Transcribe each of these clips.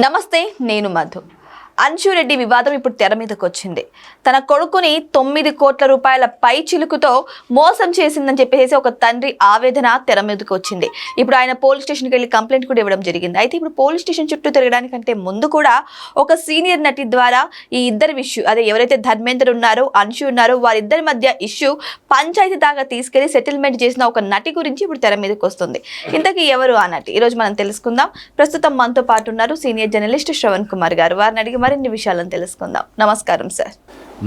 నమస్తే, నేను మధు. అంశు రెడ్డి వివాదం ఇప్పుడు తెర మీదకి వచ్చింది. తన కొడుకుని 9 కోట్ల రూపాయల పై చిలుకుతో మోసం చేసిందని చెప్పేసి ఒక తండ్రి ఆవేదన తెర మీదకి వచ్చింది. ఇప్పుడు ఆయన పోలీస్ స్టేషన్కి వెళ్ళి కంప్లైంట్ కూడా ఇవ్వడం జరిగింది. అయితే ఇప్పుడు పోలీస్ స్టేషన్ చుట్టూ తిరగడానికంటే ముందు కూడా ఒక సీనియర్ నటి ద్వారా ఈ ఇద్దరి ఇష్యూ, అదే ఎవరైతే ధర్మేంద్ర ఉన్నారో, అంశు ఉన్నారో, వారిద్దరి మధ్య ఇష్యూ పంచాయతీ దాకా తీసుకెళ్లి సెటిల్మెంట్ చేసిన ఒక నటి గురించి ఇప్పుడు తెర మీదకి వస్తుంది. ఇంతకీ ఎవరు ఆ నటి? ఈరోజు మనం తెలుసుకుందాం. ప్రస్తుతం మనతో పాటు ఉన్నారు సీనియర్ జర్నలిస్ట్ శ్రవణ్ కుమార్ గారు. వారిని అడిగి మరిన్ని విషయాలను తెలుసుకుందాం. నమస్కారం సార్.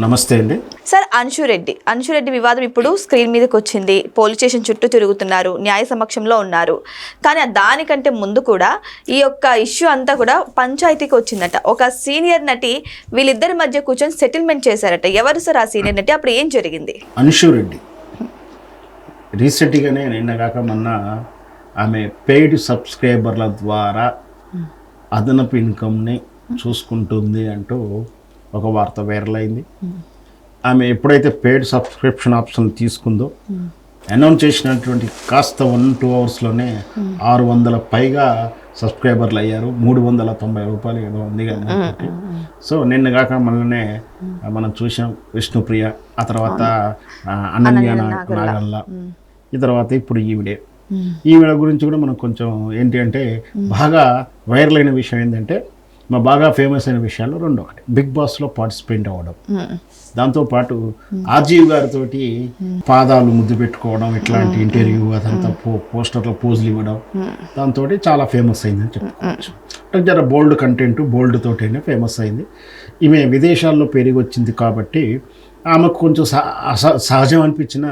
నమస్తే అండి. సార్, అంశు రెడ్డి వివాదం ఇప్పుడు స్క్రీన్ మీదకి వచ్చింది. పోలీస్ స్టేషన్ చుట్టూ తిరుగుతున్నారు, న్యాయ సమక్షంలో ఉన్నారు. కానీ దానికంటే ముందు కూడా ఈ యొక్క ఇష్యూ అంతా కూడా పంచాయతీకి వచ్చిందట. ఒక సీనియర్ నటి వీళ్ళిద్దరి మధ్య కూర్చొని సెటిల్మెంట్ చేశారట. ఎవరు సార్ ఆ సీనియర్ నటి? అప్పుడు ఏం జరిగింది? అంశు రెడ్డి రీసెంట్గానే నిన్నగాక మొన్న ఆమె పెయిడ్ సబ్స్క్రైబర్ల ద్వారా అదనపు ఇన్కమ్ని చూసుకుంటుంది అంటూ ఒక వార్త వైరల్ అయింది. ఆమె ఎప్పుడైతే పెయిడ్ సబ్స్క్రిప్షన్ ఆప్షన్ తీసుకుందో, అనౌన్స్ చేసినటువంటి కాస్త 1-2 అవర్స్లోనే 600 పైగా సబ్స్క్రైబర్లు అయ్యారు. 390 రూపాయలు ఏదో ఉంది కదా. సో నిన్న కాక మననే మనం చూసాం విష్ణుప్రియ, ఆ తర్వాత అనన్య నాగల్ల, ఈ తర్వాత ఇప్పుడు ఈవిడ గురించి కూడా మనం కొంచెం ఏంటి అంటే బాగా వైరల్ అయిన విషయం ఏంటంటే, బాగా ఫేమస్ అయిన విషయాల్లో రెండు. ఒకటి బిగ్ బాస్లో పార్టిసిపేట్ అవ్వడం, దాంతోపాటు ఆర్జీవ్ గారితో పాదాలు ముద్దు పెట్టుకోవడం, ఇట్లాంటి ఇంటర్వ్యూ అదంతా పోస్టర్లో పోజులు ఇవ్వడం, దాంతో చాలా ఫేమస్ అయిందని చెప్పుకోవచ్చు. అంటే జర బోల్డ్ కంటెంట్, బోల్డ్ తోటైనా ఫేమస్ అయింది. ఈమె విదేశాల్లో పెరిగి వచ్చింది కాబట్టి ఆమెకు కొంచెం సహజం అనిపించిన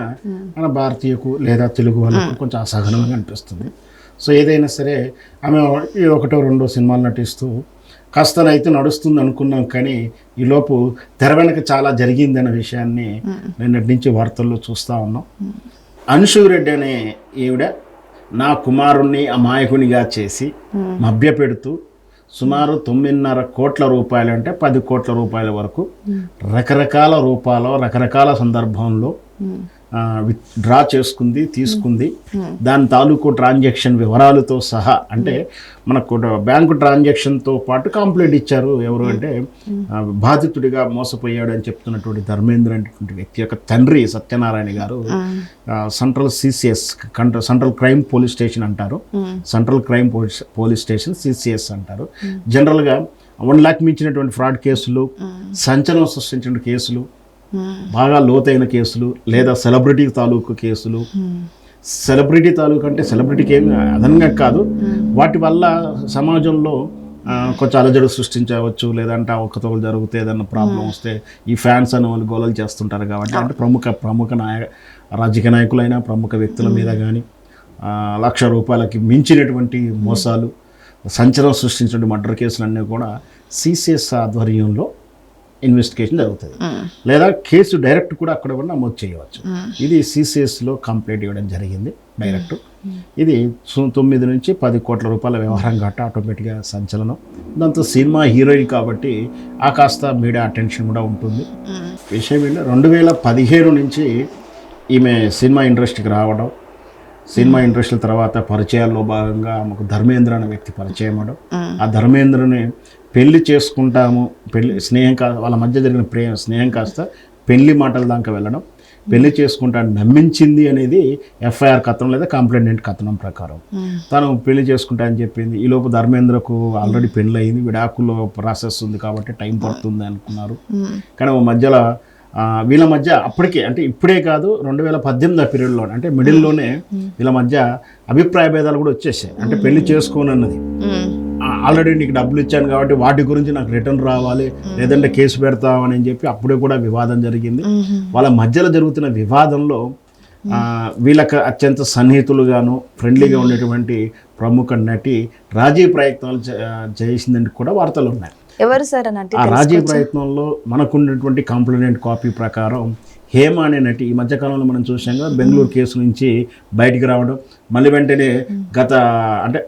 మన భారతీయకు లేదా తెలుగు వాళ్ళకు కొంచెం అసహనంగా అనిపిస్తుంది. సో ఏదైనా సరే ఆమె 1-2 సినిమాలు నటిస్తూ కాస్తనైతే నడుస్తుంది అనుకున్నాం. కానీ ఈలోపు తెర వెనక చాలా జరిగిందనే విషయాన్ని నిన్నటి నుంచి వార్తల్లో చూస్తూ ఉన్నాం. అంశు రెడ్డి అనే ఈవిడ నా కుమారుణ్ణి అమాయకునిగా చేసి మభ్యపెడుతూ సుమారు 9.5 కోట్ల రూపాయలు, అంటే 10 కోట్ల రూపాయల వరకు రకరకాల రూపాల్లో రకరకాల సందర్భంలో డ్రా చేసుకుంది, తీసుకుంది. దాని తాలూకు ట్రాన్సాక్షన్ వివరాలతో సహా, అంటే మనకు బ్యాంకు ట్రాన్సాక్షన్తో పాటు కంప్లైంట్ ఇచ్చారు. ఎవరు అంటే బాధితుడిగా మోసపోయాడు అని చెప్తున్నటువంటి ధర్మేంద్ర అనేటువంటి వ్యక్తి యొక్క తండ్రి Satyanarayana garu central CCS, central crime police station అంటారు, central crime police station CCS అంటారు. జనరల్గా 1 లాక్ మించినటువంటి ఫ్రాడ్ కేసులు, సంచలనం సృష్టించిన కేసులు, బాగా లోతైన కేసులు, లేదా సెలబ్రిటీ తాలూకు కేసులు, సెలబ్రిటీ తాలూకు అంటే సెలబ్రిటీకి ఏమి అదనంగా కాదు, వాటి వల్ల సమాజంలో కొంచెం అలజడి సృష్టించవచ్చు, లేదంటే అవకతవకలు జరిగితే ఏదన్నా ప్రాబ్లం వస్తే ఈ ఫ్యాన్స్ అనే వాళ్ళు గోలలు చేస్తుంటారు. కాబట్టి అంటే ప్రముఖ రాజకీయ నాయకులైన ప్రముఖ వ్యక్తుల మీద కానీ 1,00,000 రూపాయలకి మించినటువంటి మోసాలు, సంచలనం సృష్టించిన మర్డర్ కేసులన్నీ కూడా సిసిఎస్ ఆధ్వర్యంలో ఇన్వెస్టిగేషన్ జరుగుతుంది, లేదా కేసు డైరెక్ట్ కూడా అక్కడ కూడా నమోదు చేయవచ్చు. ఇది సిసిఎస్లో కంప్లైంట్ ఇవ్వడం జరిగింది డైరెక్ట్. ఇది 9 నుంచి 10 కోట్ల రూపాయల వ్యవహారం గట్ట ఆటోమేటిక్గా సంచలనం. దాంతో సినిమా హీరోయిన్ కాబట్టి ఆ కాస్త మీడియా అటెన్షన్ కూడా ఉంటుంది. విషయం ఏంటంటే 2015 నుంచి ఈమె సినిమా ఇండస్ట్రీకి రావడం, సినిమా ఇండస్ట్రీ తర్వాత పరిచయాల్లో భాగంగా ఆమెకు ధర్మేంద్ర అనే వ్యక్తి పరిచయం అవడం, ఆ ధర్మేంద్రని పెళ్లి చేసుకుంటాము, స్నేహం వాళ్ళ మధ్య జరిగిన స్నేహం కాస్త పెళ్లి మాటల దాకా వెళ్ళడం, పెళ్లి చేసుకుంటాను నమ్మించింది అనేది ఎఫ్ఐఆర్ కథనం లేదా కంప్లైంట్ కథనం ప్రకారం తను పెళ్లి చేసుకుంటా అని చెప్పింది. ఈలోపు ధర్మేంద్రకు ఆల్రెడీ పెళ్లి అయింది, విడాకుల్లో ప్రాసెస్ ఉంది కాబట్టి టైం పడుతుంది అనుకున్నారు. కానీ మధ్యలో వీళ్ళ మధ్య అప్పటికే, అంటే ఇప్పుడే కాదు 2018 పీరియడ్లో, అంటే మిడిల్లోనే వీళ్ళ మధ్య అభిప్రాయ భేదాలు కూడా వచ్చేసాయి. అంటే పెళ్లి చేసుకోనన్నది, ఆల్రెడీ నీకు డబ్బులు ఇచ్చాను కాబట్టి వాటి గురించి నాకు రిటర్న్ రావాలి, లేదంటే కేసు పెడతామని చెప్పి అప్పుడే కూడా వివాదం జరిగింది. వాళ్ళ మధ్యలో జరుగుతున్న వివాదంలో వీళ్ళకి అత్యంత సన్నిహితులుగాను ఫ్రెండ్లీగా ఉండేటువంటి ప్రముఖ నటి రాజీ ప్రయత్నాలు చేసిందని కూడా వార్తలు ఉన్నాయి. ఎవరు సార్ అన్నట్టు? ఆ రాజీ ప్రయత్నంలో మనకున్నటువంటి కంప్లైంట్ కాపీ ప్రకారం హేమ అనే నటి ఈ మధ్యకాలంలో మనం చూసాం కదా, బెంగళూరు కేసు నుంచి బయటికి రావడం, మళ్ళీ వెంటనే గత అంటే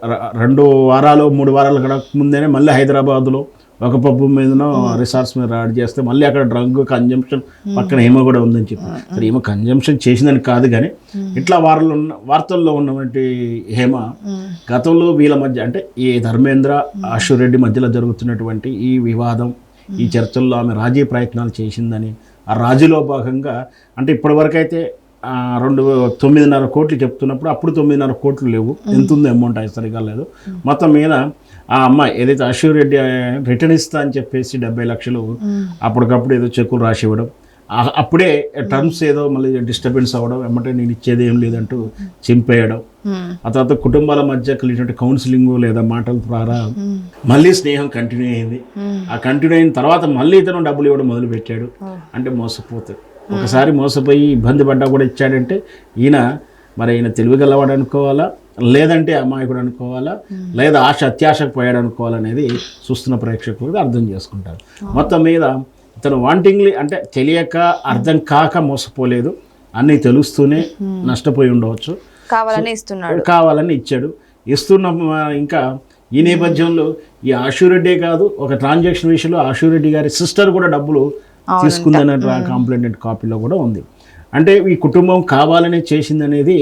2 వారాలు 3 వారాల ముందేనే మళ్ళీ హైదరాబాద్లో ఒక పబ్బు మీదనో రిసార్ట్స్ మీద రాడ్ చేస్తే మళ్ళీ అక్కడ డ్రగ్ కన్జంప్షన్ పక్కన హేమ కూడా ఉందని చెప్పి సరే ఏమో కన్జంప్షన్ చేసిందని కాదు కానీ ఇట్లా వార్తల్లో ఉన్నటువంటి హేమ గతంలో వీళ్ళ మధ్య అంటే ఈ ధర్మేంద్ర అశోక్ రెడ్డి మధ్యలో జరుగుతున్నటువంటి ఈ వివాదం ఈ చర్చల్లో ఆమె రాజీ ప్రయత్నాలు చేసిందని ఆ రాజీలో భాగంగా అంటే ఇప్పటివరకు అయితే 9.5 కోట్లు చెప్తున్నప్పుడు అప్పుడు 9.5 కోట్లు లేవు, ఎంత ఉంది అమౌంట్ అది సరిగా లేదు. మొత్తం మీద ఆ అమ్మాయి ఏదైతే అశోక్ రెడ్డి రిటర్న్ ఇస్తా అని చెప్పేసి 70 లక్షలు అప్పటికప్పుడు ఏదో చెక్కులు రాసి ఇవ్వడం, అప్పుడే టర్మ్స్ ఏదో మళ్ళీ డిస్టర్బెన్స్ అవ్వడం, ఏమంటే నేను ఇచ్చేది ఏం లేదంటూ చింపేయడం, ఆ తర్వాత కుటుంబాల మధ్య కలిగినటువంటి కౌన్సిలింగ్ లేదా మాటల ద్వారా మళ్ళీ స్నేహం కంటిన్యూ అయింది. ఆ కంటిన్యూ అయిన తర్వాత మళ్ళీ ఇతను డబ్బులు ఇవ్వడం మొదలు పెట్టాడు. అంటే మోసపోతాడు. ఒకసారి మోసపోయి ఇబ్బంది పడ్డా కూడా ఇచ్చాడంటే ఈయన తెలివి గలవాడు అనుకోవాలా, లేదంటే అమాయకుడు అనుకోవాలా, లేదా అత్యాశకు పోయాడు అనుకోవాలనేది చూస్తున్న ప్రేక్షకులు అర్థం చేసుకుంటారు. మొత్తం మీద ఇతను వాంటింగ్లీ అంటే తెలియక అర్థం కాక మోసపోలేదు, అన్నీ తెలుస్తూనే నష్టపోయి ఉండవచ్చు, కావాలని ఇచ్చాడు. ఇంకా ఈ నేపథ్యంలో ఈ అశోక్ రెడ్డే కాదు, ఒక ట్రాన్సాక్షన్ విషయంలో అశోక్ రెడ్డి గారి సిస్టర్ కూడా డబ్బులు తీసుకుందనే కంప్లైంట్ కాపీలో కూడా ఉంది. అంటే ఈ కుటుంబం కావాలనే చేసిందనేది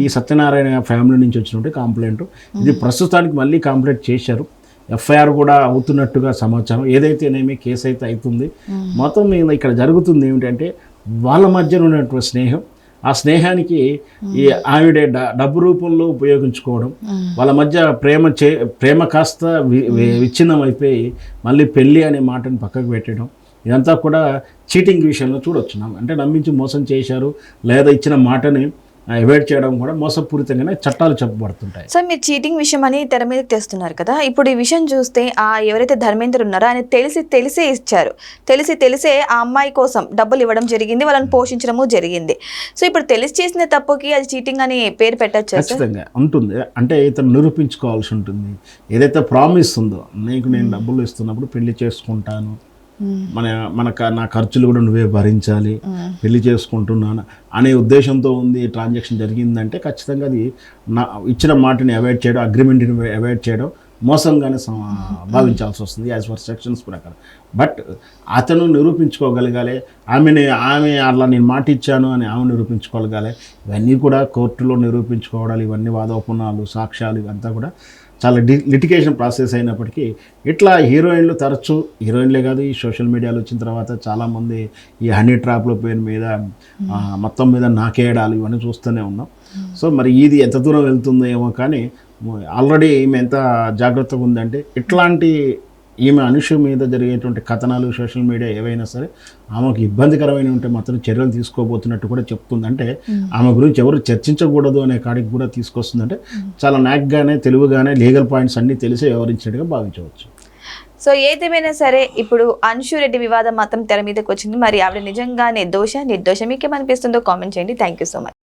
ఈ సత్యనారాయణ ఫ్యామిలీ నుంచి వచ్చినట్టు కంప్లైంట్. ఇది ప్రస్తుతానికి మళ్ళీ కంప్లైంట్ చేశారు, ఎఫ్ఐఆర్ కూడా అవుతున్నట్టుగా సమాచారం. ఏదైతేనేమి కేసు అయితే అవుతుంది. మొత్తం మీద ఇక్కడ జరుగుతుంది ఏమిటంటే వాళ్ళ మధ్య ఉన్నటువంటి స్నేహం, ఆ స్నేహానికి ఈ ఆవిడ డబ్బు రూపంలో ఉపయోగించుకోవడం, వాళ్ళ మధ్య ప్రేమ కాస్త విచ్ఛిన్నం అయిపోయి మళ్ళీ పెళ్ళి అనే మాటను పక్కకు పెట్టడం, ఇదంతా కూడా చీటింగ్ విషయంలో చూడొచ్చున్నాం. అంటే నమ్మించి మోసం చేశారు లేదా ఇచ్చిన మాటని అవాయిడ్ చేయడం కూడా మోసపూరితంగానే చట్టాలు చెప్పబడుతుంటాయి. సార్, మీరు చీటింగ్ విషయం అని తెర మీదకి తెస్తున్నారు కదా, ఇప్పుడు ఈ విషయం చూస్తే ఎవరైతే ధర్మేంద్ర ఉన్నారో ఆయన తెలిసే ఇచ్చారు, తెలిసే ఆ అమ్మాయి కోసం డబ్బులు ఇవ్వడం జరిగింది, వాళ్ళని పోషించడము జరిగింది. సో ఇప్పుడు తెలిసి చేసిన తప్పుకి అది చీటింగ్ అని పేరు పెట్టచ్చు? ఖచ్చితంగా ఉంటుంది. అంటే ఇతను నిరూపించుకోవాల్సి ఉంటుంది. ఏదైతే ప్రామిస్ ఉందో, నీకు నేను డబ్బులు ఇస్తున్నప్పుడు పెళ్లి చేసుకుంటాను, నా ఖర్చులు కూడా నువ్వే భరించాలి, పెళ్లి చేసుకుంటున్నాను అనే ఉద్దేశంతో ఉంది ట్రాన్సాక్షన్ జరిగిందంటే ఖచ్చితంగా అది ఇచ్చిన మాటని అవాయిడ్ చేయడం, అగ్రిమెంట్ని అవాయిడ్ చేయడం మోసంగానే భావించాల్సి వస్తుంది యాజ్ పర్ సెక్షన్స్ ప్రకారం. బట్ అతను నిరూపించుకోగలగాలి, ఆమె అట్లా నేను మాట ఇచ్చాను అని ఆమె నిరూపించుకోగలగాలి. ఇవన్నీ కూడా కోర్టులో నిరూపించుకోవడాలు, ఇవన్నీ వాదోపనాలు, సాక్ష్యాలు, ఇవంతా కూడా చాలా లిటిగేషన్ ప్రాసెస్ అయినప్పటికీ ఇట్లా హీరోయిన్లు తరచూ, హీరోయిన్లే కాదు ఈ సోషల్ మీడియాలో వచ్చిన తర్వాత చాలామంది ఈ హనీ ట్రాప్ల పేరు మీద మొత్తం మీద నాకేయడాలు ఇవన్నీ చూస్తూనే ఉన్నాం. సో మరి ఇది ఎంత దూరం వెళ్తుందో ఏమో, కానీ ఆల్రెడీ ఈమె ఎంత జాగ్రత్తగా ఉందంటే ఇట్లాంటి ఈమె అనుష మీద జరిగేటువంటి కథనాలు సోషల్ మీడియా ఏవైనా సరే ఆమెకు ఇబ్బందికరమైన ఉంటే మాత్రం చర్యలు తీసుకోబోతున్నట్టు కూడా చెప్తుంది. అంటే ఆమె గురించి ఎవరు చర్చించకూడదు అనే కాడికి కూడా తీసుకొస్తుందంటే చాలా నాక్గానే, తెలుగుగానే లీగల్ పాయింట్స్ అన్నీ తెలిసి వ్యవహరించినట్టుగా భావించవచ్చు. సో ఏదేమైనా సరే ఇప్పుడు అన్షు రెడ్డి వివాదం మాత్రం తెర మీదకి వచ్చింది. మరి ఆవిడ నిజంగానే నిర్దోష మీకేమనిపిస్తుందో కామెంట్ చేయండి. Thank you so much.